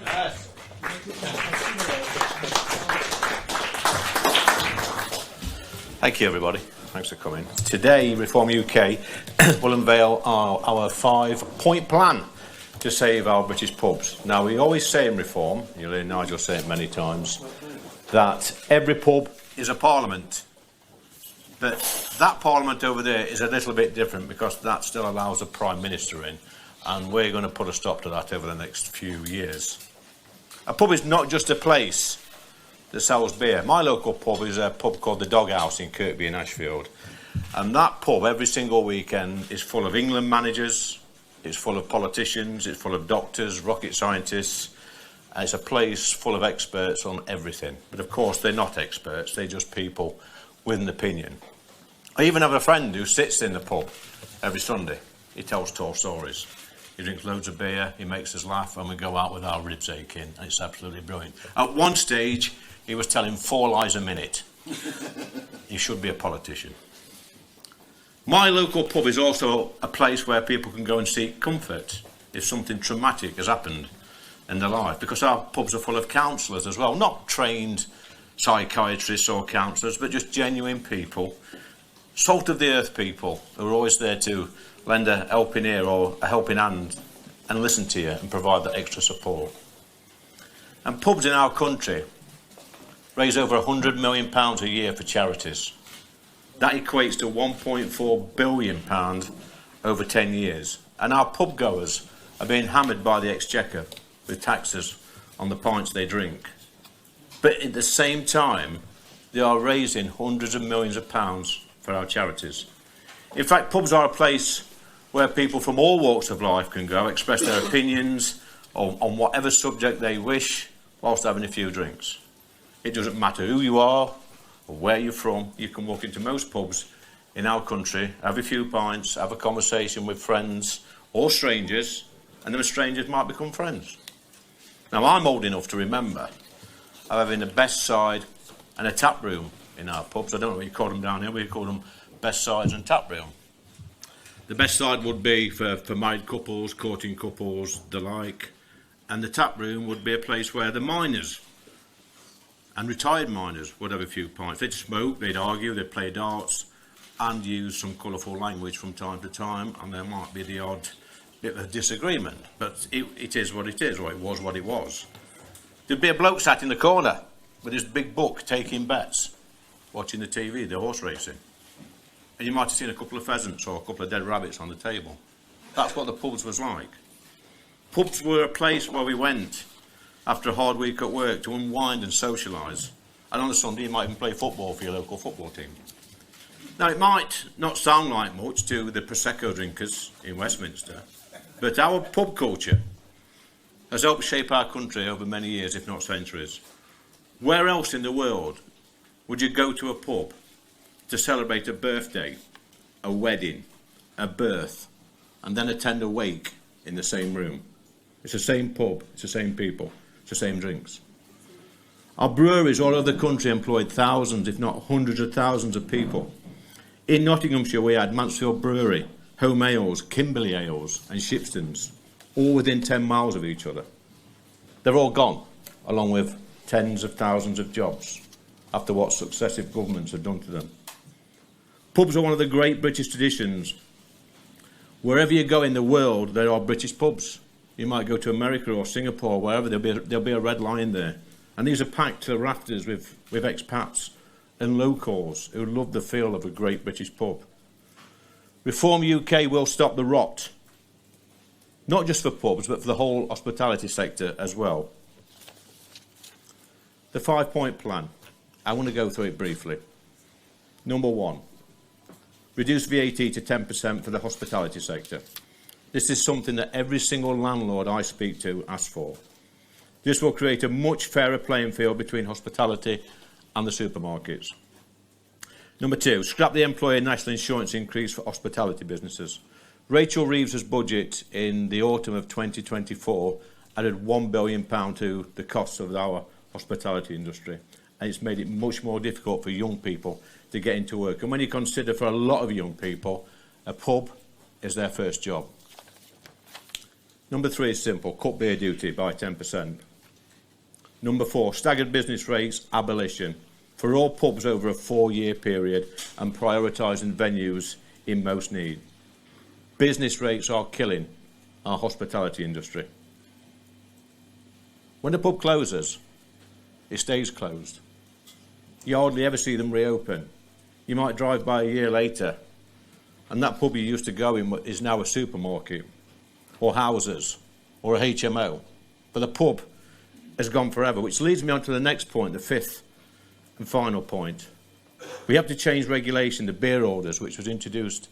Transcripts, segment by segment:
Yes. Thank you, everybody. Thanks for coming. Today, Reform UK will unveil our 5-point plan to save our British pubs. Now, we always say in Reform, you'll hear Nigel say it many times, that every pub is a parliament. But that parliament over there is a little bit different because that still allows the Prime Minister in, and we're going to put a stop to that over the next few years. A pub is not just a place that sells beer. My local pub is a pub called the Dog House in Kirkby in Ashfield. And that pub every single weekend is full of England managers, it's full of politicians, it's full of doctors, rocket scientists, and it's a place full of experts on everything. But of course they're not experts, they're just people with an opinion. I even have a friend who sits in the pub every Sunday. He tells tall stories. He drinks loads of beer, he makes us laugh, and we go out with our ribs aching. It's absolutely brilliant. At one stage, he was telling 4 lies a minute. He should be a politician. My local pub is also a place where people can go and seek comfort if something traumatic has happened in their life, because our pubs are full of counsellors as well, not trained psychiatrists or counsellors, but just genuine people, salt of the earth people who are always there to lend a helping ear or a helping hand and listen to you and provide that extra support. And pubs in our country raise over £100 million a year for charities. That equates to £1.4 billion over 10 years. And our pub goers are being hammered by the Exchequer with taxes on the pints they drink. But at the same time, they are raising hundreds of millions of pounds for our charities. In fact, pubs are a place where people from all walks of life can go, express their opinions on whatever subject they wish, whilst having a few drinks. It doesn't matter who you are or where you're from, you can walk into most pubs in our country, have a few pints, have a conversation with friends or strangers, and those strangers might become friends. Now, I'm old enough to remember having a best side and a tap room in our pubs. I don't know what you call them down here, we call them best sides and tap room. The best side would be for married couples, courting couples, the like, and the tap room would be a place where the miners and retired miners would have a few pints. They'd smoke, they'd argue, they'd play darts and use some colourful language from time to time, and there might be the odd bit of a disagreement, but it is what it is, or it was what it was. There'd be a bloke sat in the corner with his big book taking bets, watching the TV, the horse racing. And you might have seen a couple of pheasants or a couple of dead rabbits on the table. That's what the pubs was like. Pubs were a place where we went after a hard week at work to unwind and socialise. And on a Sunday you might even play football for your local football team. Now, it might not sound like much to the Prosecco drinkers in Westminster, but our pub culture has helped shape our country over many years, if not centuries. Where else in the world would you go to a pub to celebrate a birthday, a wedding, a birth, and then attend a wake in the same room? It's the same pub, it's the same people, it's the same drinks. Our breweries all over the country employed thousands, if not hundreds of thousands of people. In Nottinghamshire we had Mansfield Brewery, Home Ales, Kimberley Ales and Shipston's, all within 10 miles of each other. They're all gone, along with tens of thousands of jobs, after what successive governments have done to them. Pubs are one of the great British traditions. Wherever you go in the world, there are British pubs. You might go to America or Singapore, wherever, there'll be a red line there. And these are packed to the rafters with expats and locals who love the feel of a great British pub. Reform UK will stop the rot, not just for pubs, but for the whole hospitality sector as well. The 5-point plan. I want to go through it briefly. Number 1, reduce VAT to 10% for the hospitality sector. This is something that every single landlord I speak to asks for. This will create a much fairer playing field between hospitality and the supermarkets. Number 2, scrap the employer national insurance increase for hospitality businesses. Rachel Reeves's budget in the autumn of 2024 added £1 billion to the costs of our hospitality industry, and it's made it much more difficult for young people to get into work. And when you consider for a lot of young people, a pub is their first job. Number 3 is simple, cut beer duty by 10%. Number 4, staggered business rates abolition for all pubs over a 4-year period and prioritising venues in most need. Business rates are killing our hospitality industry. When a pub closes, it stays closed. You hardly ever see them reopen. You might drive by a year later and that pub you used to go in is now a supermarket or houses or a HMO. But the pub has gone forever, which leads me on to the next point, the 5th and final point. We have to change regulation, the beer orders, which was introduced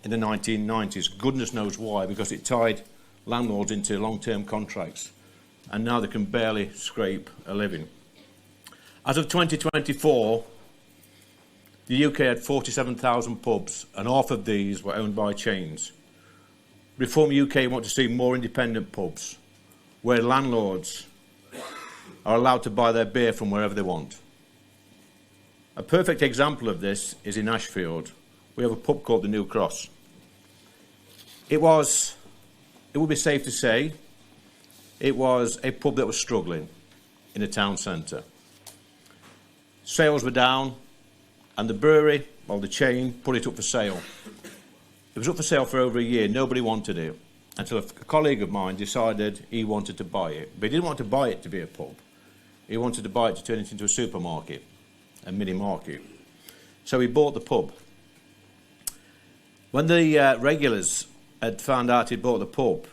in the 1990s. Goodness knows why, because it tied landlords into long-term contracts, and now they can barely scrape a living. As of 2024, the UK had 47,000 pubs, and half of these were owned by chains. Reform UK want to see more independent pubs, where landlords are allowed to buy their beer from wherever they want. A perfect example of this is in Ashfield. We have a pub called the New Cross. It would be safe to say, it was a pub that was struggling in a town centre. Sales were down, and the brewery, well, the chain, put it up for sale. It was up for sale for over a year. Nobody wanted it, until a colleague of mine decided he wanted to buy it. But he didn't want to buy it to be a pub. He wanted to buy it to turn it into a supermarket, a mini market. So he bought the pub. When the regulars had found out he'd bought the pub,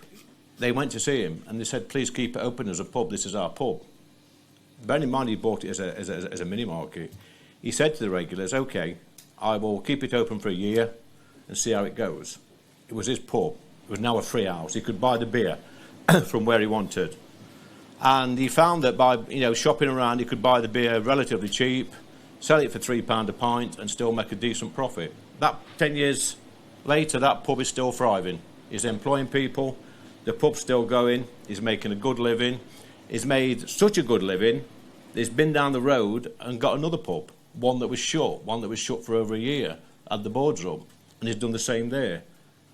they went to see him and they said, please keep it open as a pub, this is our pub. Bearing in mind he bought it as a mini market, he said to the regulars, okay, I will keep it open for a year and see how it goes. It was his pub. It was now a free house. He could buy the beer from where he wanted. And he found that by shopping around, he could buy the beer relatively cheap, sell it for £3 a pint and still make a decent profit. That 10 years later, that pub is still thriving. He's employing people, the pub's still going, he's making a good living. He's made such a good living, he's been down the road and got another pub, one that was shut for over a year, had the boards up, and he's done the same there.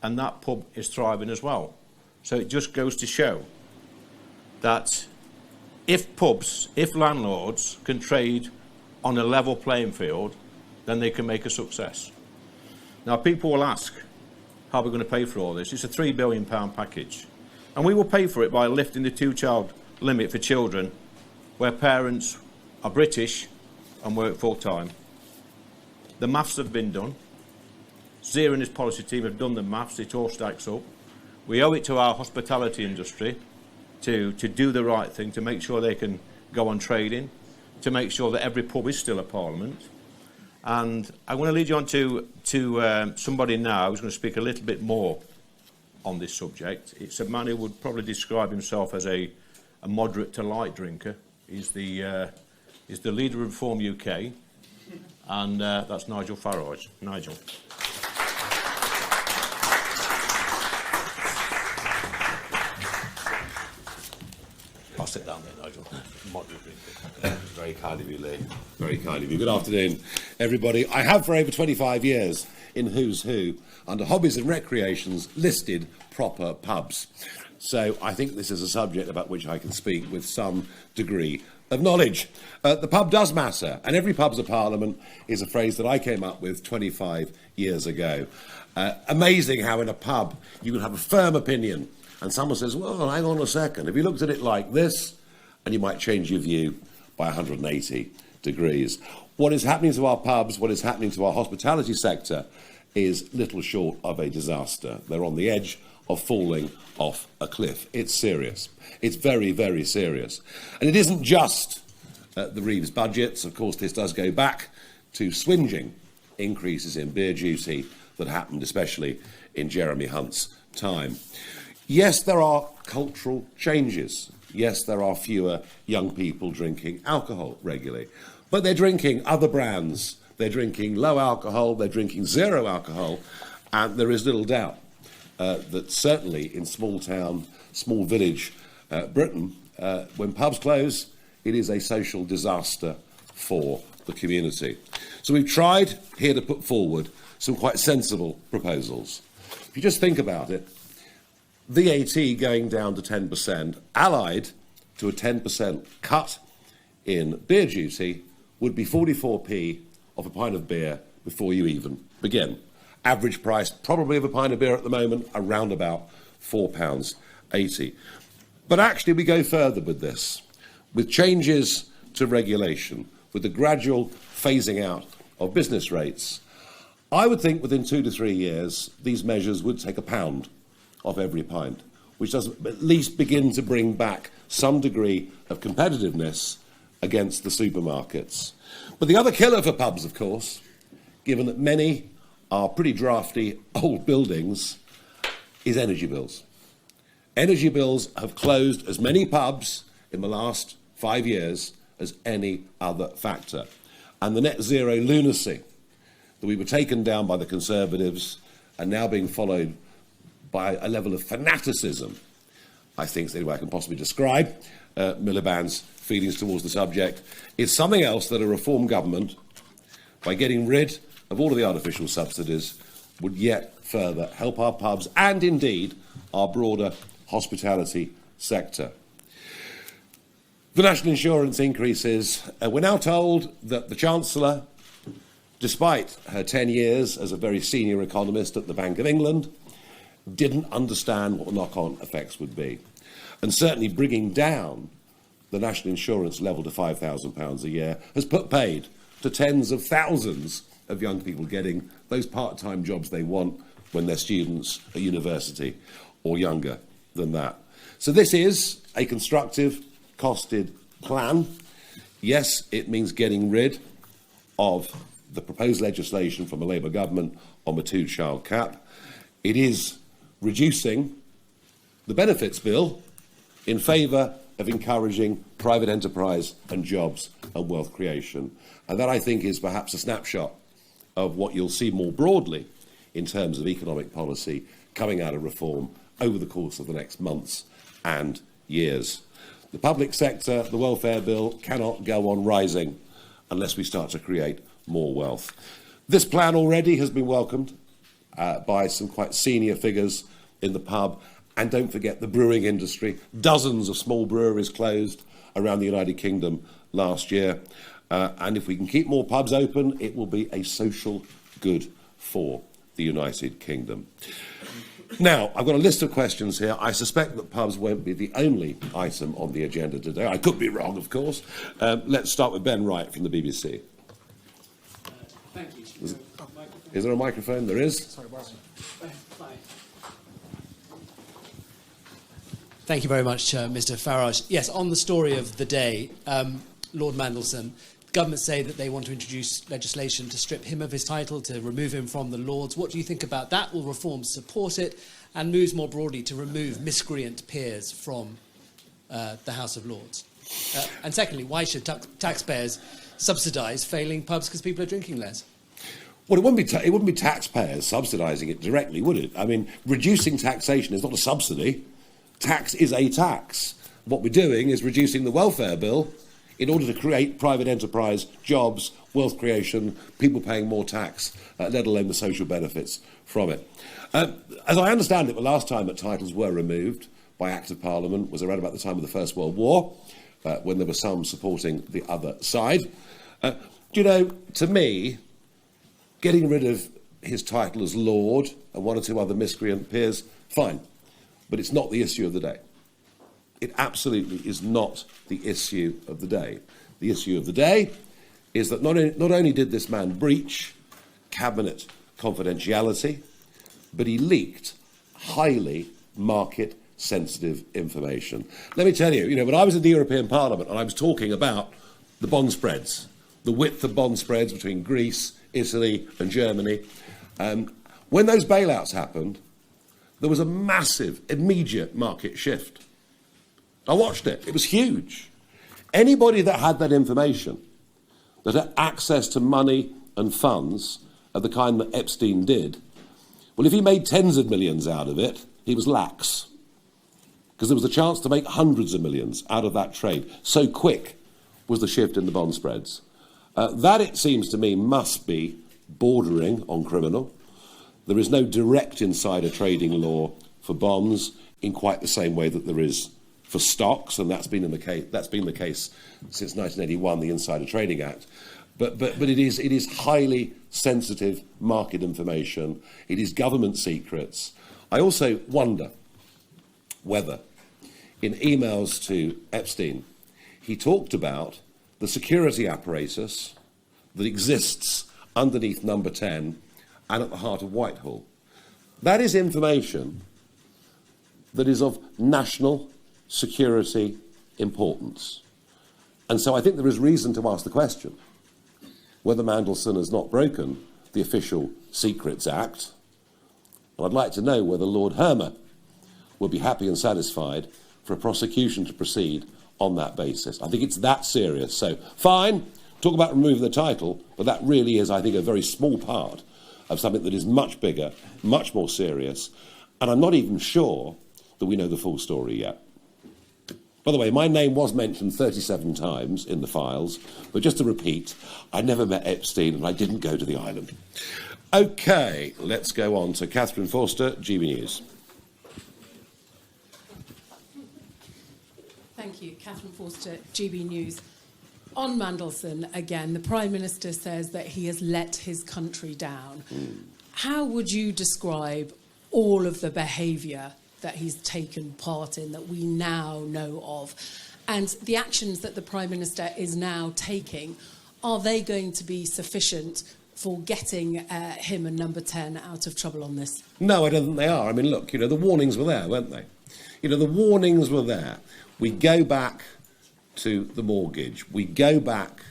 And that pub is thriving as well. So it just goes to show that if landlords can trade on a level playing field, then they can make a success. Now, people will ask, how are we going to pay for all this? It's a £3 billion package. And we will pay for it by lifting the 2-child limit for children where parents are British and work full-time. The maths have been done. Zero and his policy team have done the maths. It all stacks up. We owe it to our hospitality industry to do the right thing, to make sure they can go on trading, to make sure that every pub is still a parliament. And I want to lead you on to somebody now who's going to speak a little bit more on this subject. It's a man who would probably describe himself as a moderate to light drinker. He's the leader of Reform UK, and that's Nigel Farage. Nigel. I'll sit down there, Nigel. Moderate drinker. Very kind of you, Lee. Very kind of you. Good afternoon, everybody. I have for over 25 years in Who's Who, under hobbies and recreations, listed proper pubs. So I think this is a subject about which I can speak with some degree of knowledge. The pub does matter, and every pub's a parliament is a phrase that I came up with 25 years ago. Amazing how in a pub you can have a firm opinion, and someone says, well, hang on a second. If you looked at it like this, and you might change your view by 180 degrees. What is happening to our pubs, what is happening to our hospitality sector is little short of a disaster. They're on the edge of falling off a cliff. It's serious. It's very, very serious. And it isn't just the Reeves budgets. Of course, this does go back to swingeing increases in beer duty that happened especially in Jeremy Hunt's time. Yes, there are cultural changes. Yes, there are fewer young people drinking alcohol regularly. But they're drinking other brands. They're drinking low alcohol. They're drinking zero alcohol. And there is little doubt that certainly in small town, small village Britain, when pubs close, it is a social disaster for the community. So we've tried here to put forward some quite sensible proposals. If you just think about it, VAT going down to 10%, allied to a 10% cut in beer duty, would be 44p of a pint of beer before you even begin. Average price probably of a pint of beer at the moment around about £4.80. But actually we go further with this, with changes to regulation, with the gradual phasing out of business rates. I would think within 2 to 3 years these measures would take £1 off every pint, which does at least begin to bring back some degree of competitiveness against the supermarkets. But the other killer for pubs, of course, given that many are pretty drafty old buildings, is energy bills. Energy bills have closed as many pubs in the last 5 years as any other factor. And the net zero lunacy that we were taken down by the Conservatives and now being followed by a level of fanaticism, I think is the only way I can possibly describe Miliband's feelings towards the subject, is something else that a reform government, by getting rid of all of the artificial subsidies, would yet further help our pubs and indeed our broader hospitality sector. The national insurance increases. We're now told that the Chancellor, despite her 10 years as a very senior economist at the Bank of England, didn't understand what the knock-on effects would be. And certainly bringing down the national insurance level to £5,000 a year has put paid to tens of thousands of young people getting those part-time jobs they want when they're students at university or younger than that. So this is a constructive, costed plan. Yes, it means getting rid of the proposed legislation from the Labour government on the two-child cap. It is reducing the benefits bill in favour of encouraging private enterprise and jobs and wealth creation. And that, I think, is perhaps a snapshot of what you'll see more broadly in terms of economic policy coming out of reform over the course of the next months and years. The public sector, the welfare bill, cannot go on rising unless we start to create more wealth. This plan already has been welcomed by some quite senior figures in the pub. And don't forget the brewing industry. Dozens of small breweries closed around the United Kingdom last year. And if we can keep more pubs open, it will be a social good for the United Kingdom. Now, I've got a list of questions here. I suspect that pubs won't be the only item on the agenda today. I could be wrong, of course. Let's start with Ben Wright from the BBC. Thank you. Is there a microphone? There is. Sorry, Thank you very much, Mr. Farage. Yes, on the story of the day, Lord Mandelson, the government say that they want to introduce legislation to strip him of his title, to remove him from the Lords. What do you think about that? Will reforms support it? And moves more broadly to remove miscreant peers from the House of Lords? And secondly, why should taxpayers subsidise failing pubs because people are drinking less? Well, it wouldn't be taxpayers subsidising it directly, would it? I mean, reducing taxation is not a subsidy. Tax is a tax. What we're doing is reducing the welfare bill in order to create private enterprise, jobs, wealth creation, people paying more tax, let alone the social benefits from it. As I understand it, the last time that titles were removed by Act of Parliament was around about the time of the First World War, when there were some supporting the other side. To me, getting rid of his title as Lord and one or two other miscreant peers, fine. But it's not the issue of the day. It absolutely is not the issue of the day. The issue of the day is that not only did this man breach cabinet confidentiality, but he leaked highly market-sensitive information. Let me tell you, when I was in the European Parliament and I was talking about the bond spreads, the width of bond spreads between Greece, Italy and Germany, when those bailouts happened, there was a massive, immediate market shift. I watched it. It was huge. Anybody that had that information, that had access to money and funds of the kind that Epstein did, well, if he made tens of millions out of it, he was lax. Because there was a chance to make hundreds of millions out of that trade. So quick was the shift in the bond spreads. That, it seems to me, must be bordering on criminal. There is no direct insider trading law for bonds. in quite the same way that there is for stocks, and that's been the case since 1981, the Insider Trading Act. But it is highly sensitive market information. It is government secrets. I also wonder whether, in emails to Epstein, he talked about the security apparatus that exists underneath number 10 and at the heart of Whitehall. That is information that is of national security importance. And so I think there is reason to ask the question whether Mandelson has not broken the Official Secrets Act. And I'd like to know whether Lord Hermer will be happy and satisfied for a prosecution to proceed on that basis. I think it's that serious. So, fine, talk about removing the title, but that really is, I think, a very small part of something that is much bigger, much more serious, and I'm not even sure that we know the full story yet. By the way, my name was mentioned 37 times in the files, but just to repeat, I never met Epstein and I didn't go to the island. OK, let's go on to Catherine Forster, GB News. Thank you. Catherine Forster, GB News. On Mandelson, again, the Prime Minister says that he has let his country down. How would you describe all of the behaviour that he's taken part in that we now know of? And the actions that the Prime Minister is now taking, are they going to be sufficient for getting him and number 10 out of trouble on this? No, I don't think they are. I mean, look, the warnings were there, weren't they? The warnings were there. We go back to the mortgage. We go back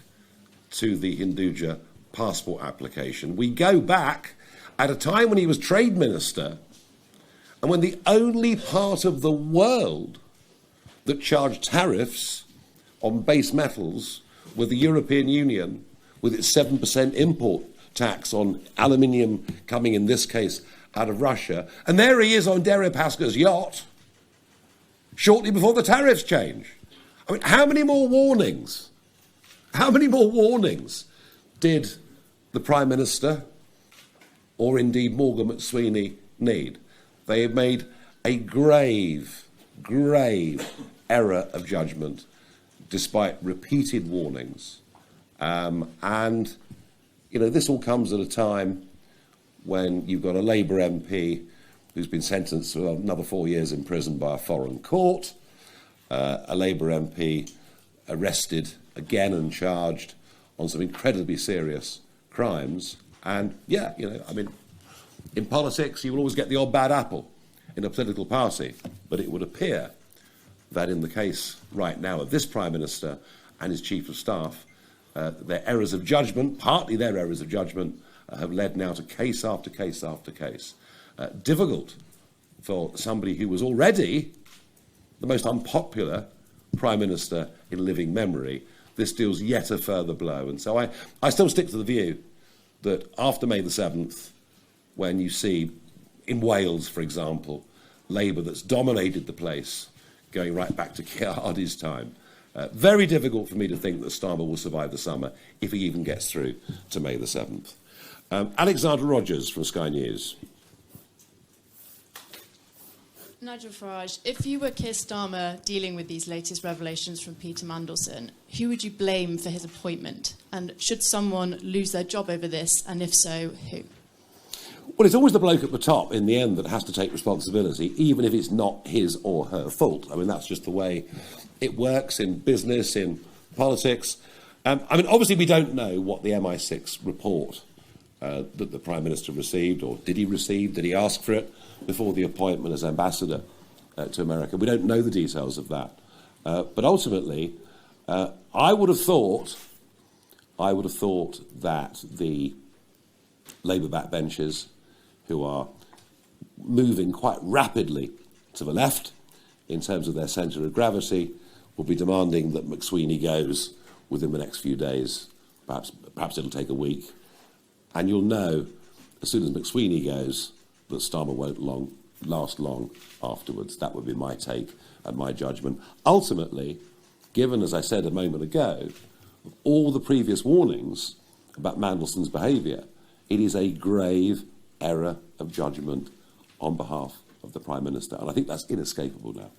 to the Hinduja passport application. We go back at a time when he was Trade Minister and when the only part of the world that charged tariffs on base metals were the European Union with its 7% import tax on aluminium coming, in this case, out of Russia. And there he is on Deripaska's yacht shortly before the tariffs change. I mean, how many more warnings? How many more warnings did the Prime Minister, or indeed Morgan McSweeney, need? They have made a grave, grave error of judgment, despite repeated warnings. And, this all comes at a time when you've got a Labour MP who's been sentenced to another 4 years in prison by a foreign court, a Labour MP arrested again and charged on some incredibly serious crimes. And, in politics, you will always get the odd bad apple in a political party. But it would appear that in the case right now of this Prime Minister and his Chief of Staff, their errors of judgment, partly their errors of judgment, have led now to case after case after case. Difficult for somebody who was already the most unpopular Prime Minister in living memory. This deals yet a further blow. And so I still stick to the view that after May the 7th, when you see in Wales, for example, Labour that's dominated the place, going right back to Keir Starmer's time, very difficult for me to think that Starmer will survive the summer if he even gets through to May the 7th. Alexander Rogers from Sky News. Nigel Farage, if you were Keir Starmer dealing with these latest revelations from Peter Mandelson, who would you blame for his appointment? And should someone lose their job over this, and if so, who? Well, it's always the bloke at the top in the end that has to take responsibility, even if it's not his or her fault. I mean, that's just the way it works in business, in politics. Obviously, we don't know what the MI6 report that the Prime Minister received, or did he receive, did he ask for it before the appointment as ambassador to America. We don't know the details of that. But ultimately, I would have thought that the Labour backbenchers, who are moving quite rapidly to the left in terms of their centre of gravity, will be demanding that McSweeney goes within the next few days. Perhaps it'll take a week. And you'll know, as soon as McSweeney goes, that Starmer won't last long afterwards. That would be my take and my judgment. Ultimately, given, as I said a moment ago, all the previous warnings about Mandelson's behaviour, it is a grave error of judgment on behalf of the Prime Minister. And I think that's inescapable now.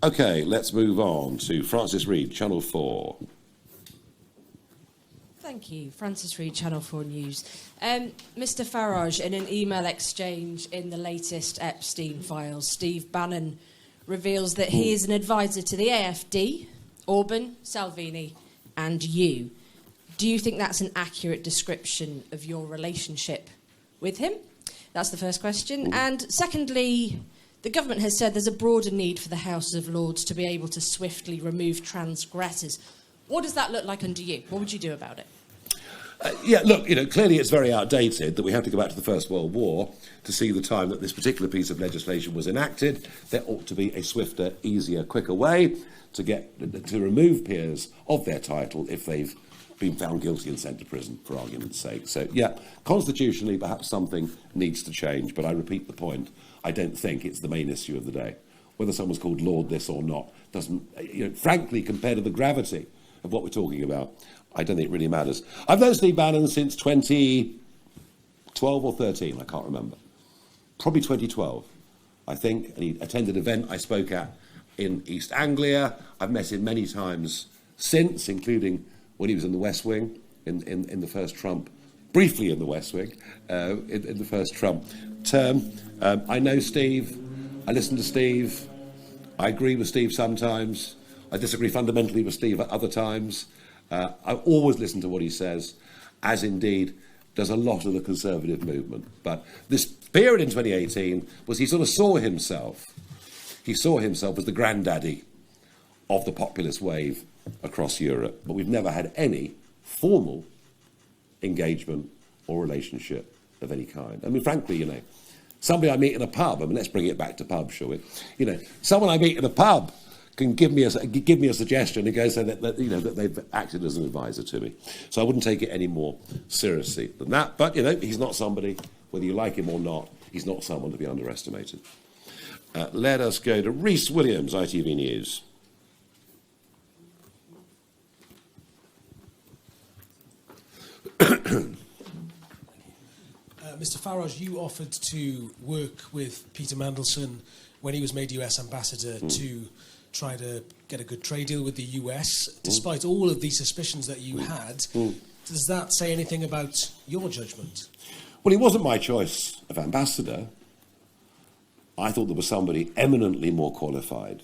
OK, let's move on to Francis Reid, Channel 4. Thank you. Francis Reid, Channel 4 News. Mr Farage, in an email exchange in the latest Epstein files, Steve Bannon reveals that he is an advisor to the AFD, Orban, Salvini and you. Do you think that's an accurate description of your relationship with him? That's the first question. And secondly, the government has said there's a broader need for the House of Lords to be able to swiftly remove transgressors. What does that look like under you? What would you do about it? Yeah, look, clearly it's very outdated that we have to go back to the First World War to see the time that this particular piece of legislation was enacted. There ought to be a swifter, easier, quicker way to remove peers of their title if they've been found guilty and sent to prison, for argument's sake. So, yeah, constitutionally, perhaps something needs to change, but I repeat the point. I don't think it's the main issue of the day. Whether someone's called Lord this or not doesn't, frankly, compared to the gravity of what we're talking about, I don't think it really matters. I've known Steve Bannon since 2012 or 13, I can't remember. Probably 2012, I think, and he attended an event I spoke at in East Anglia. I've met him many times since, including when he was in the West Wing, in the first Trump, briefly in the West Wing, in the first Trump term. I know Steve, I listen to Steve, I agree with Steve sometimes, I disagree fundamentally with Steve at other times. I always listen to what he says, as indeed does a lot of the Conservative movement. But this period in 2018 was he sort of saw himself as the granddaddy of the populist wave across Europe. But we've never had any formal engagement or relationship of any kind. I mean, frankly, somebody I meet in a pub, let's bring it back to pub, shall we? Someone I meet in a pub can give me a suggestion and go say that they've acted as an advisor to me. So I wouldn't take it any more seriously than that. But, he's not somebody, whether you like him or not, he's not someone to be underestimated. Let us go to Rhys Williams, ITV News. Mr Farage, you offered to work with Peter Mandelson when he was made US ambassador to try to get a good trade deal with the US, despite all of the suspicions that you had. Does that say anything about your judgment? Well, he wasn't my choice of ambassador. I thought there was somebody eminently more qualified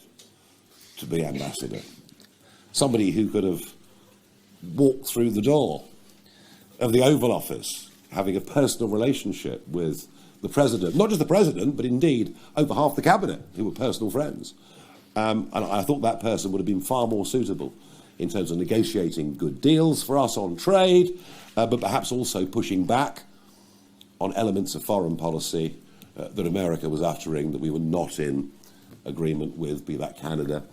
to be ambassador. Somebody who could have walked through the door of the Oval Office, having a personal relationship with the President. Not just the President, but indeed over half the Cabinet, who were personal friends. And I thought that person would have been far more suitable in terms of negotiating good deals for us on trade, but perhaps also pushing back on elements of foreign policy that America was uttering that we were not in agreement with, be that Canada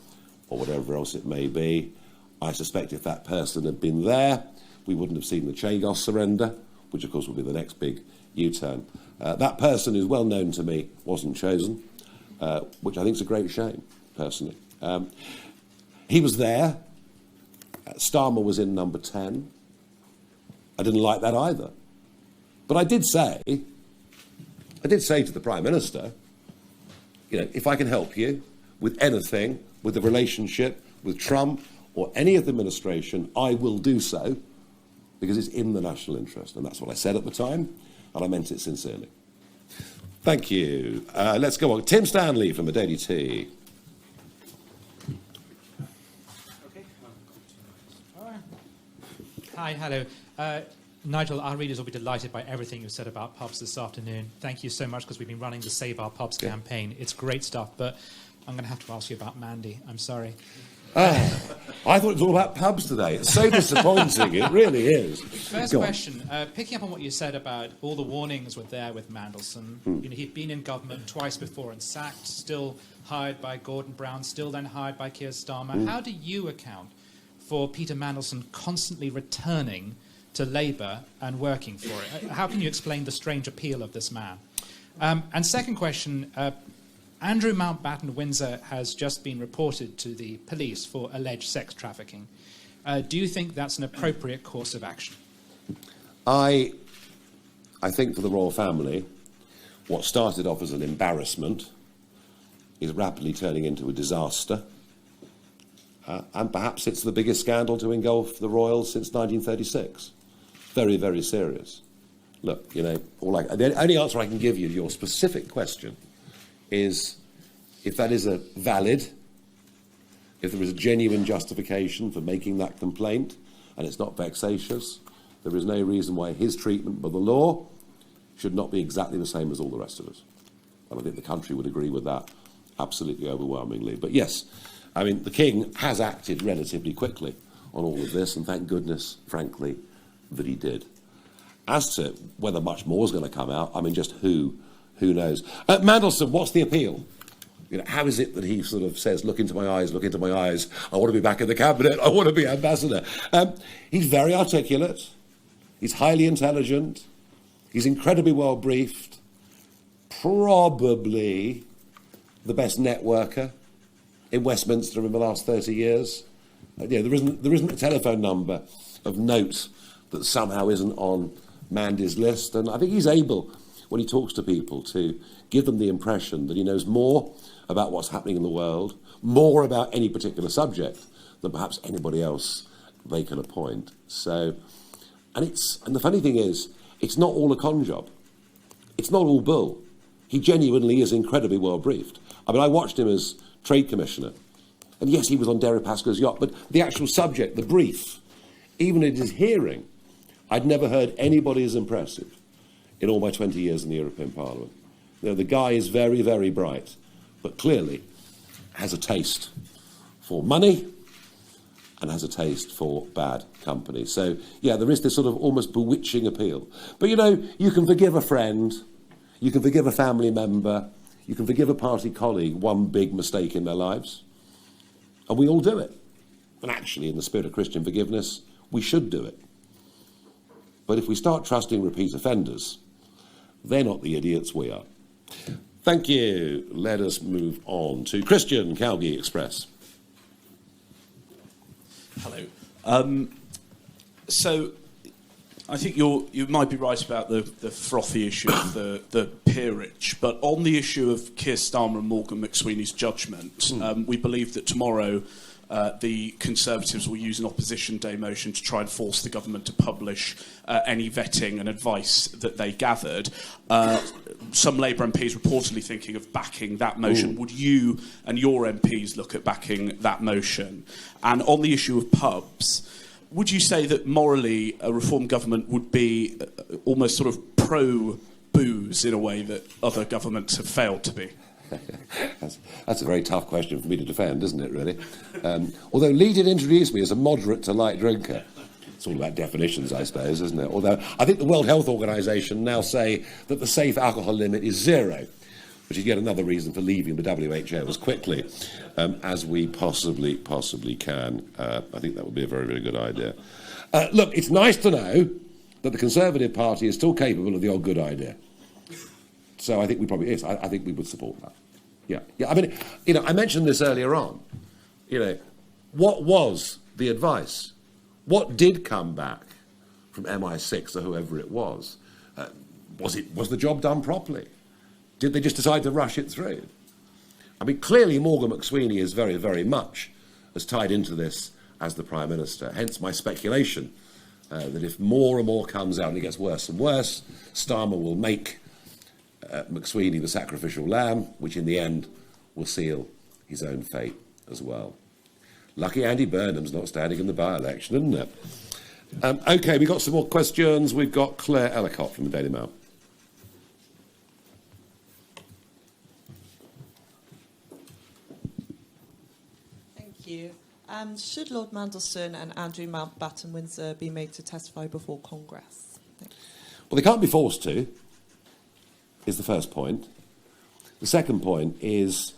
or whatever else it may be. I suspect if that person had been there, we wouldn't have seen the Chagos surrender, which of course will be the next big U-turn. That person, who's well known to me, wasn't chosen, which I think is a great shame, personally. He was there. Starmer was in number 10. I didn't like that either. But I did say to the Prime Minister, if I can help you with anything, with the relationship with Trump or any of the administration, I will do so, because it's in the national interest. And that's what I said at the time, and I meant it sincerely. Thank you. Let's go on. Tim Stanley from the Daily T. Hi, hello. Nigel, our readers will be delighted by everything you've said about pubs this afternoon. Thank you so much, because we've been running the Save Our Pubs campaign. It's great stuff, but I'm going to have to ask you about Mandy. I'm sorry. I thought it was all about pubs today. It's so disappointing. It really is. First question, picking up on what you said about all the warnings were there with Mandelson. He'd been in government twice before and sacked, still hired by Gordon Brown, still then hired by Keir Starmer. How do you account for Peter Mandelson constantly returning to Labour and working for it? How can you explain the strange appeal of this man? And second question, Andrew Mountbatten Windsor has just been reported to the police for alleged sex trafficking. Do you think that's an appropriate course of action? I think for the royal family, what started off as an embarrassment is rapidly turning into a disaster. And perhaps it's the biggest scandal to engulf the royals since 1936. Very, very serious. Look, you know, the only answer I can give you to your specific question is if that is a valid, if there is a genuine justification for making that complaint and it's not vexatious, there is no reason why his treatment by the law should not be exactly the same as all the rest of us. And I think the country would agree with that absolutely overwhelmingly. But yes, I mean, the King has acted relatively quickly on all of this, and thank goodness, frankly, that he did. As to whether much more is going to come out, I mean, just who knows? Mandelson, what's the appeal? You know, how is it that he sort of says, look into my eyes, I want to be back in the cabinet, I want to be ambassador? He's very articulate, he's highly intelligent, he's incredibly well briefed, probably the best networker in Westminster in the last 30 years. There isn't a telephone number of note that somehow isn't on Mandy's list, and I think he's able, when he talks to people, to give them the impression that he knows more about what's happening in the world, more about any particular subject than perhaps anybody else they can appoint. So, and the funny thing is, it's not all a con job. It's not all bull. He genuinely is incredibly well briefed. I mean, I watched him as Trade Commissioner, and yes, he was on Deripaska's yacht, but the actual subject, the brief, even at his hearing, I'd never heard anybody as impressive in all my 20 years in the European Parliament. You know, the guy is very, very bright, but clearly has a taste for money and has a taste for bad company. So, yeah, there is this sort of almost bewitching appeal. But, you know, you can forgive a friend, you can forgive a family member, you can forgive a party colleague one big mistake in their lives, and we all do it. And actually, in the spirit of Christian forgiveness, we should do it. But if we start trusting repeat offenders, they're not the idiots we are. Thank you. Let us move on to Christian, Calgary Express. Hello. So I think you might be right about the frothy issue of the peerage, but on the issue of Keir Starmer and Morgan McSweeney's judgment, we believe that tomorrow the Conservatives will use an opposition day motion to try and force the government to publish any vetting and advice that they gathered. Some Labour MPs reportedly thinking of backing that motion. Would you and your MPs look at backing that motion? And on the issue of pubs, would you say that morally a reform government would be almost sort of pro-booze in a way that other governments have failed to be? That's a very tough question for me to defend, isn't it, really? Although Lee did introduce me as a moderate to light drinker. It's all about definitions, I suppose, isn't it? Although I think the World Health Organization now say that the safe alcohol limit is 0, which is yet another reason for leaving the WHO as quickly as we possibly can. I think that would be a very, very good idea. Look, it's nice to know that the Conservative Party is still capable of the odd good idea. So I think we probably is. I think we would support that. Yeah. I mean, you know, I mentioned this earlier on. You know, what was the advice? What did come back from MI6 or whoever it was? Was the job done properly? Did they just decide to rush it through? I mean, clearly Morgan McSweeney is very, very much as tied into this as the Prime Minister. Hence my speculation that if more and more comes out and it gets worse and worse, Starmer will make McSweeney the sacrificial lamb, which in the end will seal his own fate as well. Lucky Andy Burnham's not standing in the by-election, isn't it? OK, we've got some more questions. We've got Claire Ellicott from the Daily Mail. Thank you. Should Lord Mandelson and Andrew Mountbatten-Windsor be made to testify before Congress? Thanks. Well, they can't be forced to, is the first point. The second point is,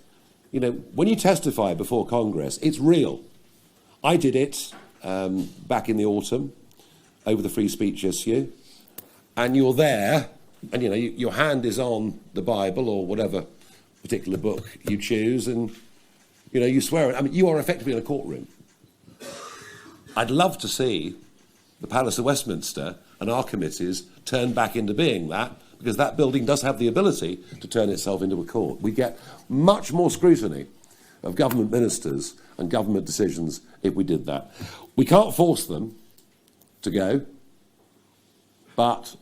you know, when you testify before Congress, it's real. I did it back in the autumn over the free speech issue, and you're there, and, you know, your hand is on the Bible or whatever particular book you choose, and, you know, you swear it. I mean, you are effectively in a courtroom. I'd love to see the Palace of Westminster and our committees turn back into being that because that building does have the ability to turn itself into a court. We get much more scrutiny of government ministers and government decisions if we did that. We can't force them to go, but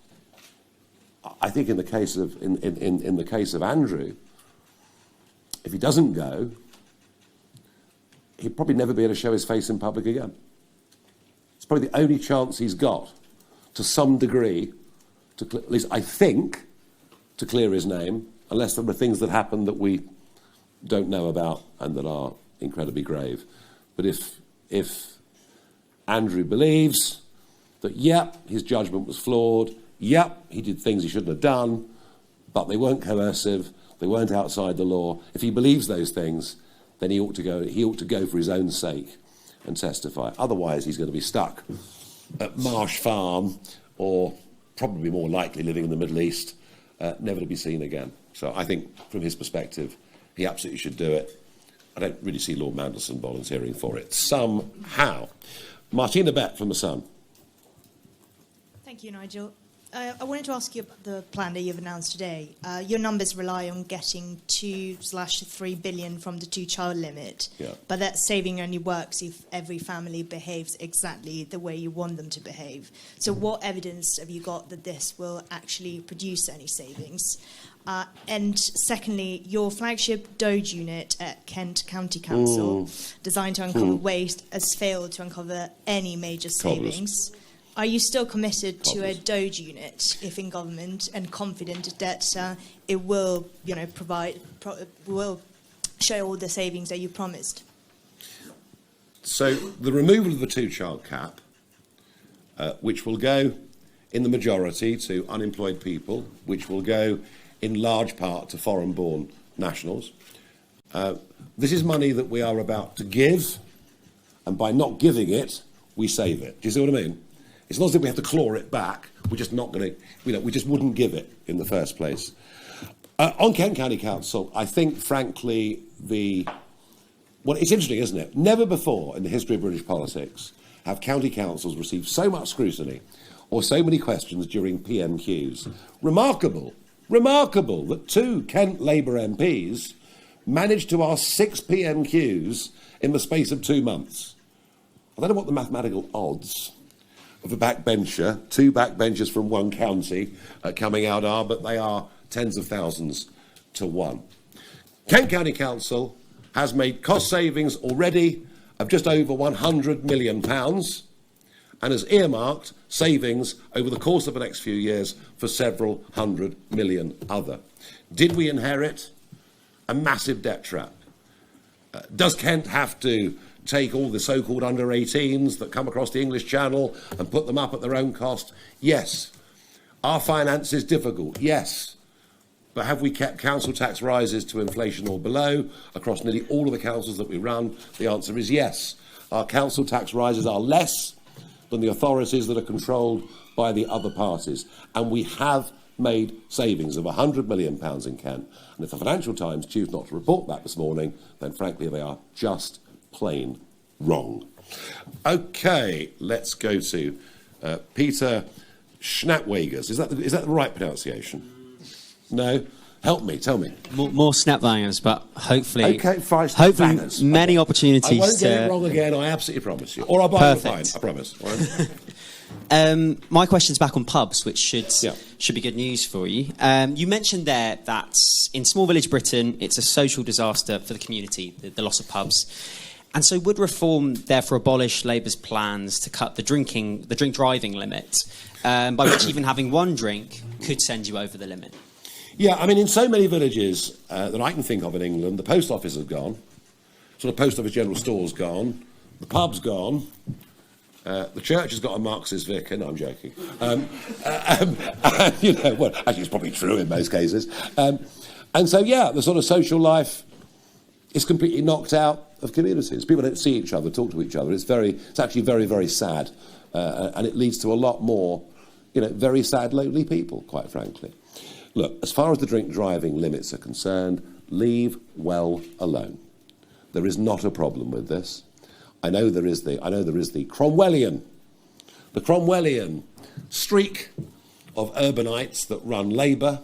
I think in the case of in the case of Andrew, if he doesn't go, he'd probably never be able to show his face in public again. It's probably the only chance he's got, to some degree, at least I think, to clear his name, unless there are things that happen that we don't know about and that are incredibly grave. But if Andrew believes that, his judgment was flawed, he did things he shouldn't have done, but they weren't coercive, they weren't outside the law, if he believes those things, then he ought to go for his own sake and testify. Otherwise, he's going to be stuck at Marsh Farm, or probably more likely living in the Middle East, never to be seen again. So I think, from his perspective, he absolutely should do it. I don't really see Lord Mandelson volunteering for it somehow. Martina Bett from The Sun. Thank you, Nigel. I wanted to ask you about the plan that you've announced today. Your numbers rely on getting 2/3 billion from the two-child limit, but that saving only works if every family behaves exactly the way you want them to behave. So what evidence have you got that this will actually produce any savings? And secondly, your flagship Doge unit at Kent County Council, designed to uncover waste, has failed to uncover any major savings. Are you still committed to a Doge unit if in government, and confident that it will, will show all the savings that you promised? So the removal of the two-child cap, which will go in the majority to unemployed people, which will go in large part to foreign-born nationals. This is money that we are about to give, and by not giving it, we save it. Do you see what I mean? It's not as if we have to claw it back. We're just not going to, we just wouldn't give it in the first place. On Kent County Council, I think, frankly, well, it's interesting, isn't it? Never before in the history of British politics have county councils received so much scrutiny or so many questions during PMQs. Remarkable that 2 Kent Labour MPs managed to ask 6 PMQs in the space of 2 months. I don't know what the mathematical odds of a backbencher, 2 backbenchers from one county coming out are, but they are tens of thousands to 1. Kent County Council has made cost savings already of just over £100 million and has earmarked savings over the course of the next few years for several hundred million other. Did we inherit a massive debt trap? Does Kent have to take all the so-called under-18s that come across the English Channel and put them up at their own cost? Yes. Are finances difficult? Yes. But have we kept council tax rises to inflation or below across nearly all of the councils that we run? The answer is yes. Our council tax rises are less than the authorities that are controlled by the other parties. And we have made savings of £100 million in Kent. And if the Financial Times choose not to report that this morning, then frankly they are just plain wrong. OK, let's go to Peter Schnapwagers. Is that the right pronunciation? No? Help me, tell me. More snapbangers, but hopefully... OK, fine. Hopefully many opportunities. I won't get it wrong again, I absolutely promise you. Or I'll buy you a fine, I promise. My question's back on pubs, which should be good news for you. You mentioned there that in small village Britain, it's a social disaster for the community, the loss of pubs. And so would reform therefore abolish Labour's plans to cut the drink driving limit, by which even having one drink could send you over the limit? Yeah, I mean, in so many villages that I can think of in England, the post office has gone, sort of post office general store's gone, the pub's gone, the church has got a Marxist vicar. No, I'm joking. Well, actually, it's probably true in most cases. And so, the sort of social life is completely knocked out of communities. People don't see each other, talk to each other. It's actually very, very sad, and it leads to a lot more, very sad, lonely people, quite frankly. Look, as far as the drink driving limits are concerned, leave well alone. There is not a problem with this. I know there is the Cromwellian streak of urbanites that run Labour,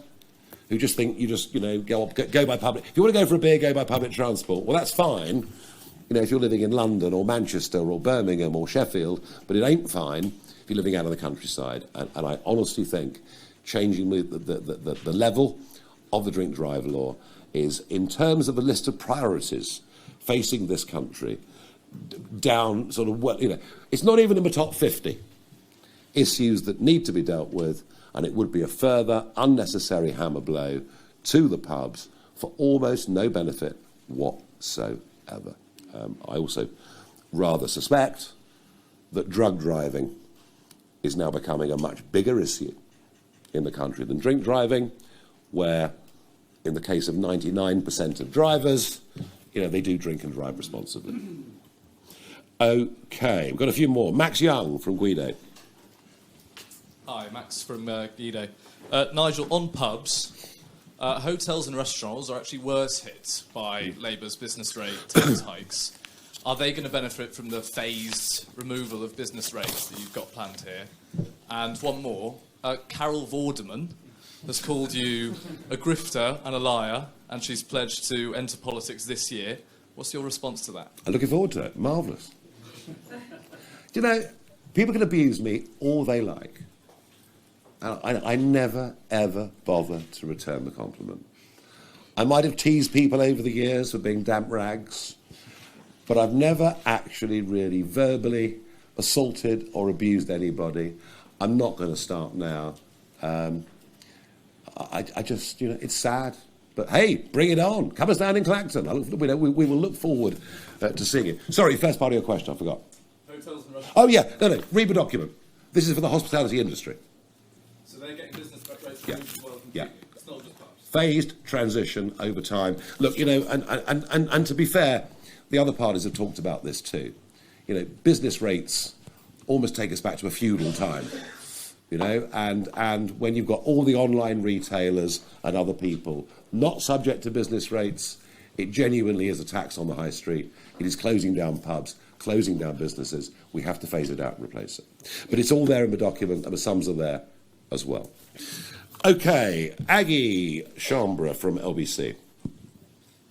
who just think you just, go by public. If you want to go for a beer, go by public transport. Well, that's fine, if you're living in London or Manchester or Birmingham or Sheffield, but it ain't fine if you're living out in the countryside. And I honestly think changing the level of the drink drive law is, in terms of a list of priorities facing this country, down sort of, it's not even in the top 50 issues that need to be dealt with, and it would be a further unnecessary hammer blow to the pubs for almost no benefit whatsoever. I also rather suspect that drug driving is now becoming a much bigger issue in the country than drink driving, where, in the case of 99% of drivers, they do drink and drive responsibly. OK, we've got a few more. Max Young from Guido. Hi, Max from Guido. Nigel, on pubs, hotels and restaurants are actually worse hit by Labour's business rate tax hikes. Are they going to benefit from the phased removal of business rates that you've got planned here? And one more, Carol Vorderman has called you a grifter and a liar, and she's pledged to enter politics this year. What's your response to that? I'm looking forward to it. Marvellous. People can abuse me all they like. And I never, ever bother to return the compliment. I might have teased people over the years for being damp rags, but I've never actually really verbally assaulted or abused anybody. I'm not going to start now. I just, it's sad. But hey, bring it on. Come us down in Clacton. We will look forward to seeing it. Sorry, first part of your question, I forgot. Hotels and restaurants. Oh, yeah. No. Read the document. This is for the hospitality industry. So they're getting business rates Yeah. as well. Yeah. It's not just pubs. Phased transition over time. Look, and to be fair, the other parties have talked about this too. Business rates almost take us back to a feudal time. And when you've got all the online retailers and other people not subject to business rates, it genuinely is a tax on the high street. It is closing down pubs, closing down businesses. We have to phase it out and replace it. But it's all there in the document, and the sums are there as well. OK, Aggie Chambra from LBC.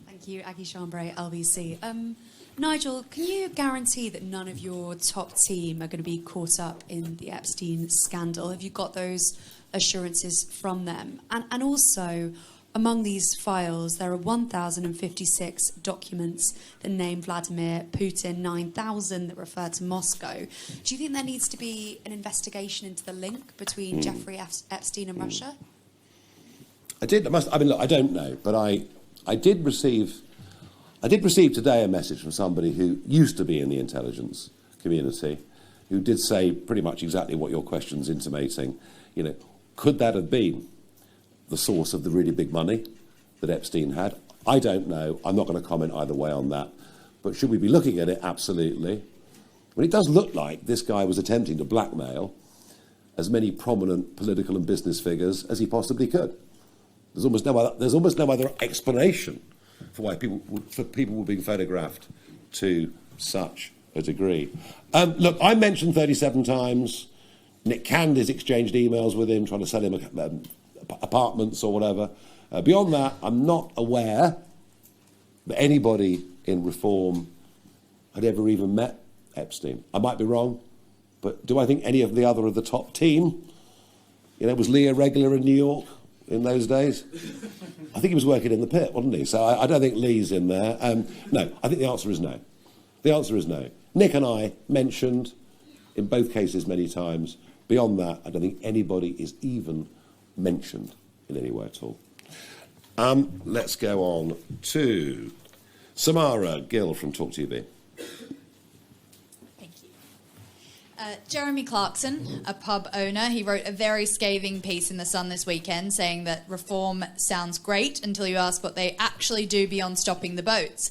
Thank you, Aggie Chambra, LBC. Nigel, can you guarantee that none of your top team are going to be caught up in the Epstein scandal? Have you got those assurances from them? And also, among these files, there are 1,056 documents that name Vladimir Putin, 9,000 that refer to Moscow. Do you think there needs to be an investigation into the link between Jeffrey Epstein and Russia? I don't know, but I did receive today a message from somebody who used to be in the intelligence community, who did say pretty much exactly what your question's intimating. Could that have been the source of the really big money that Epstein had? I don't know. I'm not going to comment either way on that. But should we be looking at it? Absolutely. Well, it does look like this guy was attempting to blackmail as many prominent political and business figures as he possibly could. There's almost no other explanation for why people were being photographed to such a degree. Look, I mentioned 37 times. Nick Candy's exchanged emails with him, trying to sell him apartments or whatever. Beyond that, I'm not aware that anybody in Reform had ever even met Epstein. I might be wrong, but do I think any of the top team, was Lee a regular in New York in those days? I think he was working in the pit, wasn't he? So I don't think Lee's in there. No, I think the answer is no. The answer is no. Nick and I mentioned in both cases many times. Beyond that, I don't think anybody is even mentioned in any way at all. Let's go on to Samara Gill from Talk TV. Jeremy Clarkson, a pub owner, he wrote a very scathing piece in The Sun this weekend saying that reform sounds great until you ask what they actually do beyond stopping the boats.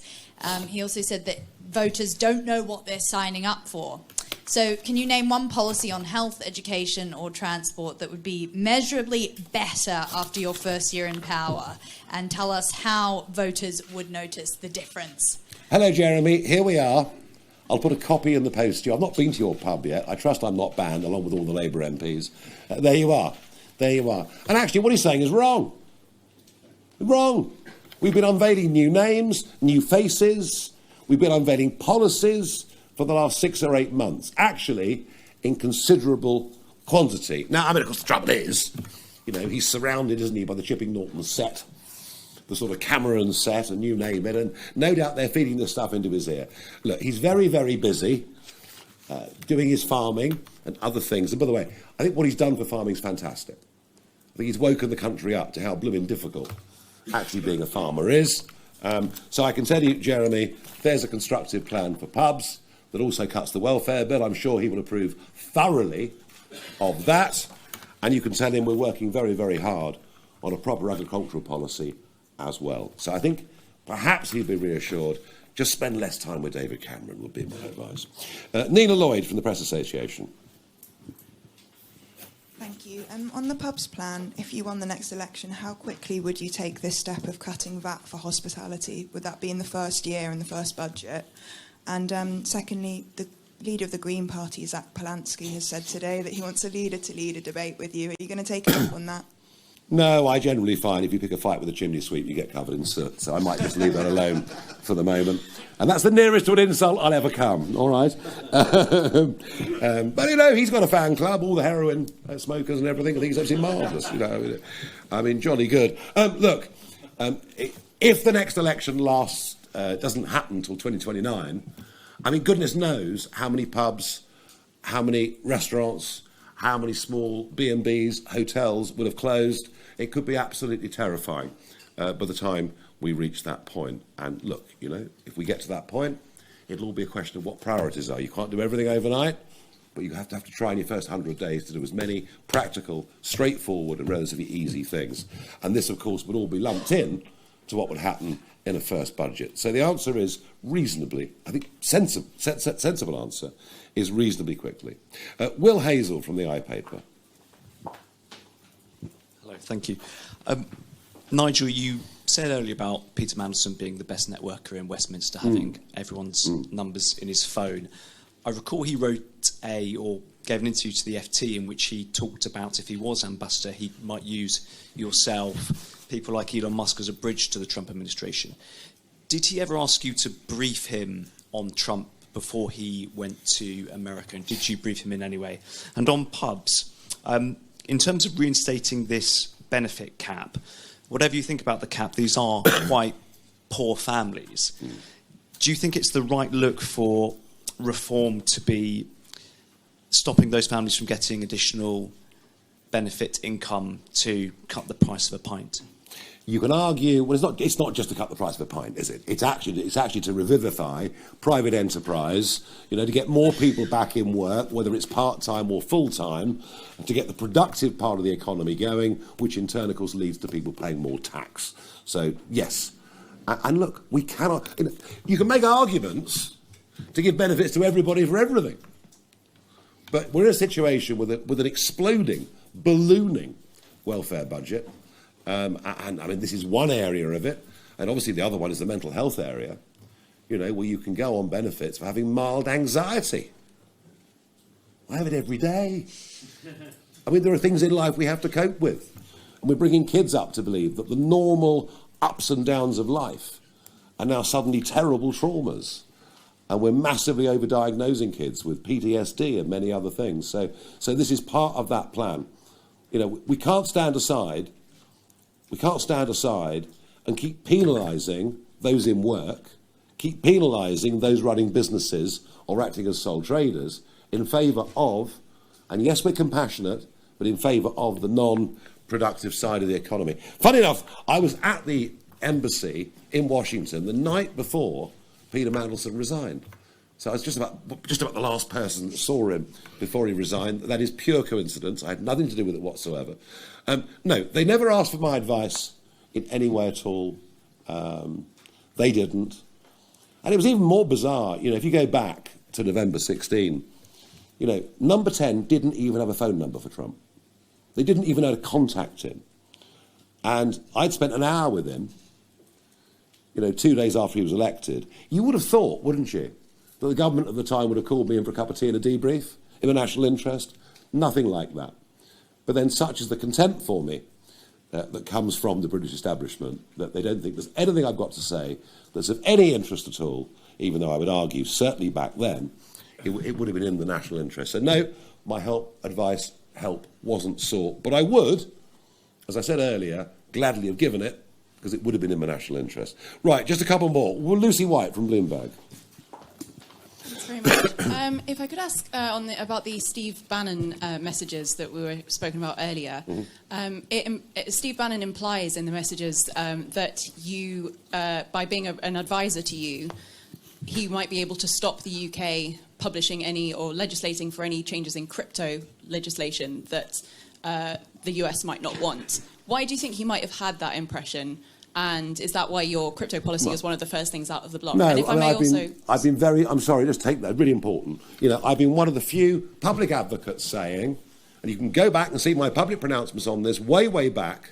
He also said that voters don't know what they're signing up for. So can you name one policy on health, education or transport that would be measurably better after your first year in power, and tell us how voters would notice the difference? Hello, Jeremy. Here we are. I'll put a copy in the post to you. I've not been to your pub yet. I trust I'm not banned, along with all the Labour MPs. There you are. There you are. And actually, what he's saying is wrong. Wrong. We've been unveiling new names, new faces. We've been unveiling policies for the last 6 or 8 months, actually in considerable quantity. Now, I mean, of course, the trouble is, you know, he's surrounded, isn't he, by the Chipping Norton set, the sort of Cameron set, and you name it, and no doubt they're feeding this stuff into his ear. Look, he's very, very busy doing his farming and other things. And by the way, I think what he's done for farming is fantastic. I think he's woken the country up to how blooming difficult actually being a farmer is. So I can tell you, Jeremy, there's a constructive plan for pubs that also cuts the welfare bill. I'm sure he will approve thoroughly of that. And you can tell him we're working very, very hard on a proper agricultural policy as well. So I think perhaps he'd be reassured. Just spend less time with David Cameron would be my advice. Nina Lloyd from the Press Association. Thank you. On the pubs plan, if you won the next election, how quickly would you take this step of cutting VAT for hospitality? Would that be in the first year, in the first budget? And secondly, the leader of the Green Party, Zach Polansky, has said today that he wants a leader to lead a debate with you. Are you going to take him up on that? No, I generally find if you pick a fight with a chimney sweep, you get covered in soot. So I might just leave that alone for the moment. And that's the nearest to an insult I'll ever come, all right? But, you know, he's got a fan club, all the heroin smokers and everything. I think he's absolutely marvellous, you know. I mean, jolly good. Look, if the next election doesn't happen until 2029, I mean, goodness knows how many pubs, how many restaurants, how many small B&Bs, hotels will have closed. It could be absolutely terrifying by the time we reach that point. And look, you know, if we get to that point, it'll all be a question of what priorities are. You can't do everything overnight, but you have to try in your first 100 days to do as many practical, straightforward and relatively easy things. And this, of course, would all be lumped in to what would happen in a first budget. So the answer is reasonably, I think sensible answer is reasonably quickly. Will Hazel from the iPaper. Hello, thank you. Nigel, you said earlier about Peter Mandelson being the best networker in Westminster, having everyone's numbers in his phone. I recall he wrote or gave an interview to the FT in which he talked about if he was ambassador, he might use yourself, people like Elon Musk, as a bridge to the Trump administration. Did he ever ask you to brief him on Trump before he went to America, and did you brief him in any way? And on pubs, in terms of reinstating this benefit cap, whatever you think about the cap, these are quite poor families. Do you think it's the right look for reform to be stopping those families from getting additional benefit income to cut the price of a pint? You can argue, well, it's not just to cut the price of a pint, is it? It's actually to revivify private enterprise, you know, to get more people back in work, whether it's part-time or full-time, to get the productive part of the economy going, which in turn, of course, leads to people paying more tax. So, yes. And look, we cannot... You can make arguments to give benefits to everybody for everything. But we're in a situation with an exploding, ballooning welfare budget. And I mean, this is one area of it, and obviously the other one is the mental health area, you know, where you can go on benefits for having mild anxiety. I have it every day. I mean, there are things in life we have to cope with. And we're bringing kids up to believe that the normal ups and downs of life are now suddenly terrible traumas. And we're massively overdiagnosing kids with PTSD and many other things. So this is part of that plan. You know, we can't stand aside and keep penalising those in work, keep penalising those running businesses or acting as sole traders in favour of, and yes, we're compassionate, but in favour of the non-productive side of the economy. Funny enough, I was at the embassy in Washington the night before Peter Mandelson resigned. So I was just about the last person that saw him before he resigned. That is pure coincidence. I had nothing to do with it whatsoever. No, they never asked for my advice in any way at all. They didn't. And it was even more bizarre. You know, if you go back to November 16, you know, Number 10 didn't even have a phone number for Trump. They didn't even know how to contact him. And I'd spent an hour with him, you know, 2 days after he was elected. You would have thought, wouldn't you, that the government at the time would have called me in for a cup of tea and a debrief in the national interest? Nothing like that. But then such is the contempt for me that comes from the British establishment that they don't think there's anything I've got to say that's of any interest at all, even though I would argue, certainly back then, it would have been in the national interest. So no, my help wasn't sought. But I would, as I said earlier, gladly have given it, because it would have been in my national interest. Right, just a couple more. Well, Lucy White from Bloomberg. Thanks very much. If I could ask about the Steve Bannon messages that we were spoken about earlier. Steve Bannon implies in the messages that you, by being an advisor to you, he might be able to stop the UK publishing any or legislating for any changes in crypto legislation that the US might not want. Why do you think he might have had that impression? And is that why your crypto policy is one of the first things out of the block? No, and if I've been very, I'm sorry, just take that, really important. You know, I've been one of the few public advocates saying, and you can go back and see my public pronouncements on this way, way back,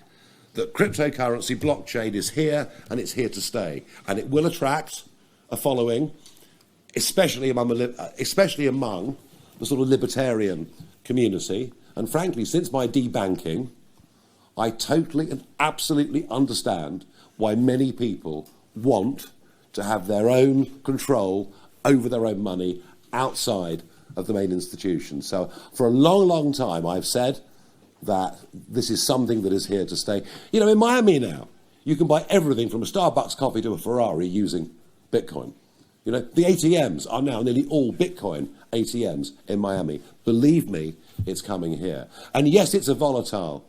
that cryptocurrency, blockchain is here and it's here to stay. And it will attract a following, especially among the sort of libertarian community. And frankly, since my debanking, I totally and absolutely understand why many people want to have their own control over their own money outside of the main institution. So for a long, long time, I've said that this is something that is here to stay. You know, in Miami now, you can buy everything from a Starbucks coffee to a Ferrari using Bitcoin. You know, the ATMs are now nearly all Bitcoin ATMs in Miami. Believe me, it's coming here. And yes, it's a volatile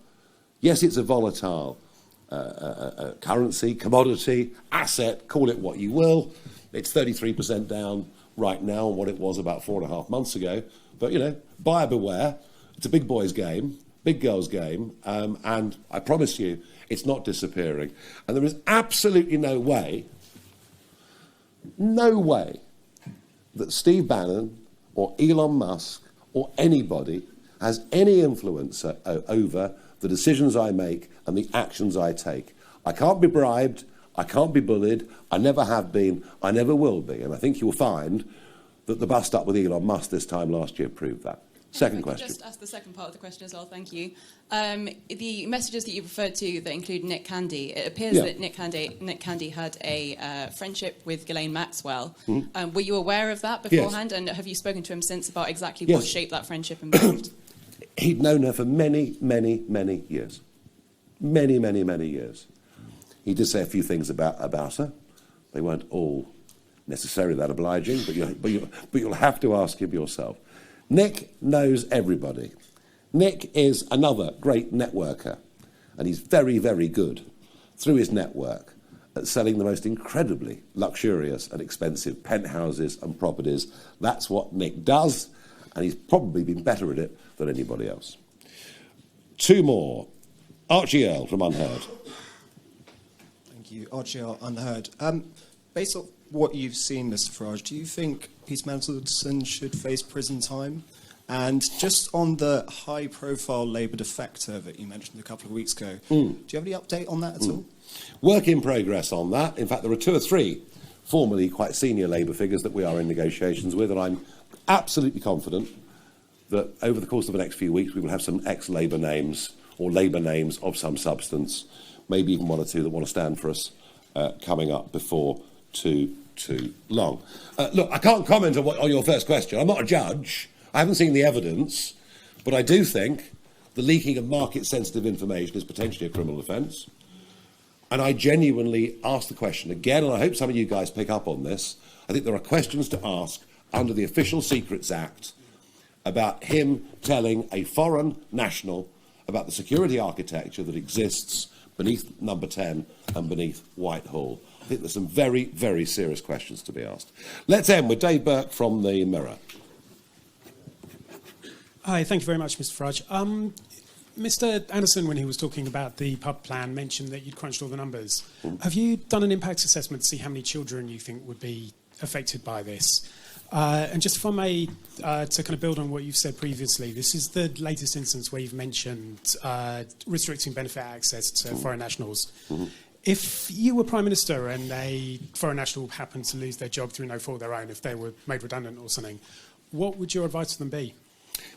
currency, commodity, asset, call it what you will. It's 33% down right now on what it was about 4.5 months ago. But, you know, buyer beware. It's a big boys' game, big girls' game. And I promise you, it's not disappearing. And there is absolutely no way that Steve Bannon or Elon Musk or anybody has any influence over the decisions I make and the actions I take. I can't be bribed, I can't be bullied, I never have been, I never will be. And I think you'll find that the bust up with Elon Musk this time last year proved that. Second question. Just ask the second part of the question as well, thank you. The messages that you referred to that include Nick Candy, it appears that Nick Candy had a friendship with Ghislaine Maxwell. Were you aware of that beforehand? Yes. And have you spoken to him since about exactly what shape that friendship involved? He'd known her for many, many, many years. Many, many, many years. He did say a few things about her. They weren't all necessarily that obliging, but you'll have to ask him yourself. Nick knows everybody. Nick is another great networker, and he's very, very good through his network at selling the most incredibly luxurious and expensive penthouses and properties. That's what Nick does, and he's probably been better at it than anybody else. Two more. Archie Earle from Unheard. Thank you. Archie Earle, Unheard. Based on what you've seen, Mr. Farage, do you think Peter Mandelson should face prison time? And just on the high-profile Labour defector that you mentioned a couple of weeks ago, do you have any update on that at all? Work in progress on that. In fact, there are 2 or 3 formerly quite senior Labour figures that we are in negotiations with, and I'm absolutely confident that over the course of the next few weeks we will have some ex-Labour names or Labour names of some substance, maybe even 1 or 2 that want to stand for us coming up before too long. Look, I can't comment on your first question. I'm not a judge. I haven't seen the evidence, but I do think the leaking of market-sensitive information is potentially a criminal offence. And I genuinely ask the question again, and I hope some of you guys pick up on this. I think there are questions to ask under the Official Secrets Act about him telling a foreign national about the security architecture that exists beneath Number 10 and beneath Whitehall. I think there's some very, very serious questions to be asked. Let's end with Dave Burke from the Mirror. Hi, thank you very much, Mr. Farage. Mr. Anderson, when he was talking about the pub plan, mentioned that you'd crunched all the numbers. Have you done an impact assessment to see how many children you think would be affected by this? And just if I may, to kind of build on what you've said previously, this is the latest instance where you've mentioned restricting benefit access to foreign nationals. If you were Prime Minister and a foreign national happened to lose their job through no fault of their own, if they were made redundant or something, what would your advice to them be?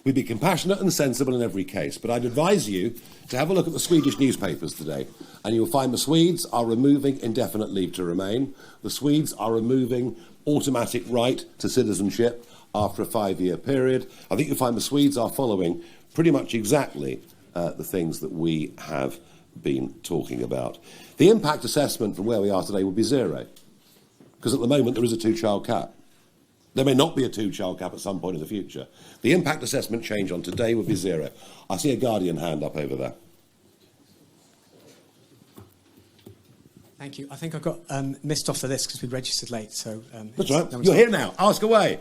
We'd be compassionate and sensible in every case, but I'd advise you to have a look at the Swedish newspapers today, and you'll find the Swedes are removing indefinite leave to remain. The Swedes are removing automatic right to citizenship after a 5-year period. I think you'll find the Swedes are following pretty much exactly the things that we have been talking about. The impact assessment from where we are today would be zero, because at the moment there is a 2-child cap. There may not be a 2-child cap at some point in the future. The impact assessment change on today would be zero. I see a Guardian hand up over there. Thank you. I think I got missed off the list because we registered late. So that's right. You're here now. Ask away.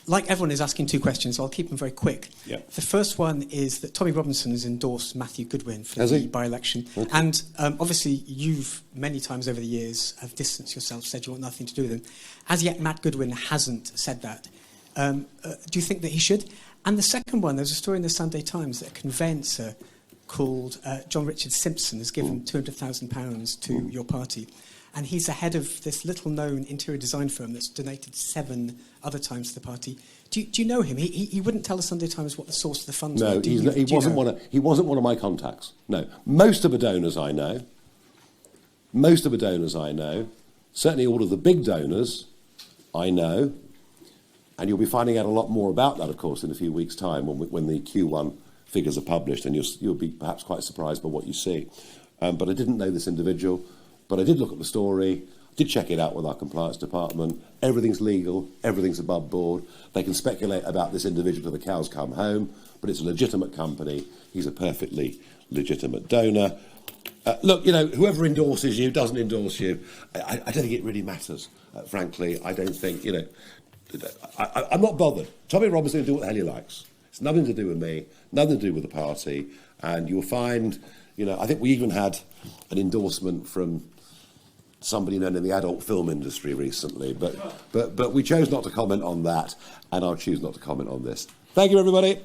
Like everyone is asking 2 questions, so I'll keep them very quick. Yeah. The first one is that Tommy Robinson has endorsed Matthew Goodwin for Has the he? by-election. Okay. And obviously you've, many times over the years, have distanced yourself, said you want nothing to do with him. As yet, Matt Goodwin hasn't said that. Do you think that he should? And the second one, there's a story in the Sunday Times that a conveyancer called John Richard Simpson has given £200,000 to your party. And he's the head of this little-known interior design firm that's donated 7 other times to the party. Do you know him? He wouldn't tell the Sunday Times what the source of the funds were. No, he wasn't one of my contacts. No. Most of the donors I know, certainly all of the big donors I know, and you'll be finding out a lot more about that, of course, in a few weeks' time when the Q1 figures are published, and you'll be perhaps quite surprised by what you see. But I didn't know this individual. But I did look at the story, did check it out with our compliance department. Everything's legal, everything's above board. They can speculate about this individual till the cows come home, but it's a legitimate company. He's a perfectly legitimate donor. Look, whoever endorses you, doesn't endorse you, I don't think it really matters, frankly. I don't think, I'm not bothered. Tommy Robinson will do what the hell he likes. It's nothing to do with me, nothing to do with the party. And you'll find, I think we even had an endorsement from somebody known in the adult film industry recently, but we chose not to comment on that, and I'll choose not to comment on this. Thank you, everybody.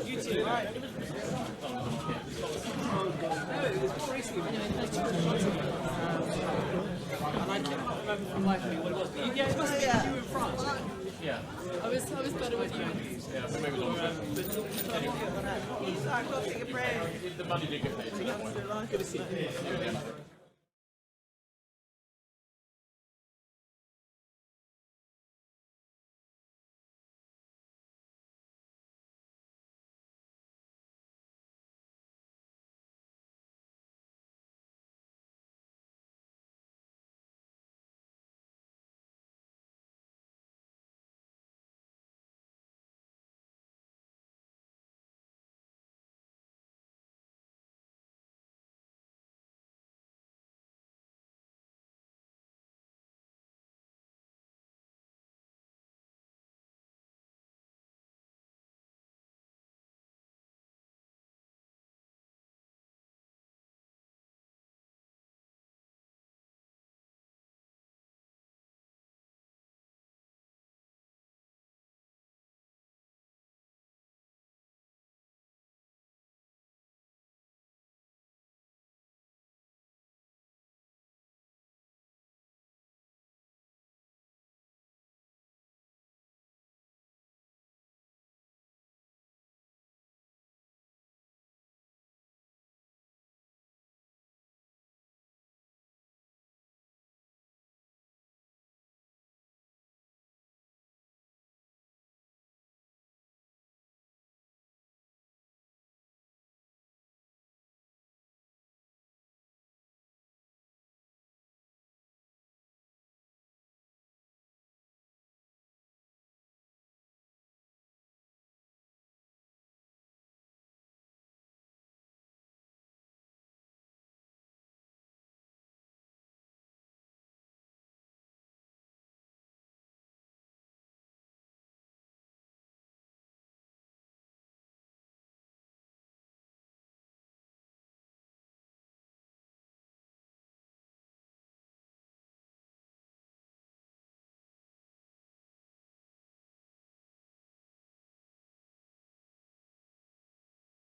You too. Yeah, it must have been you in France. Yeah. I was better with you. Yeah, so maybe He's like, I've got to take a break. The money did get paid. Good to see you.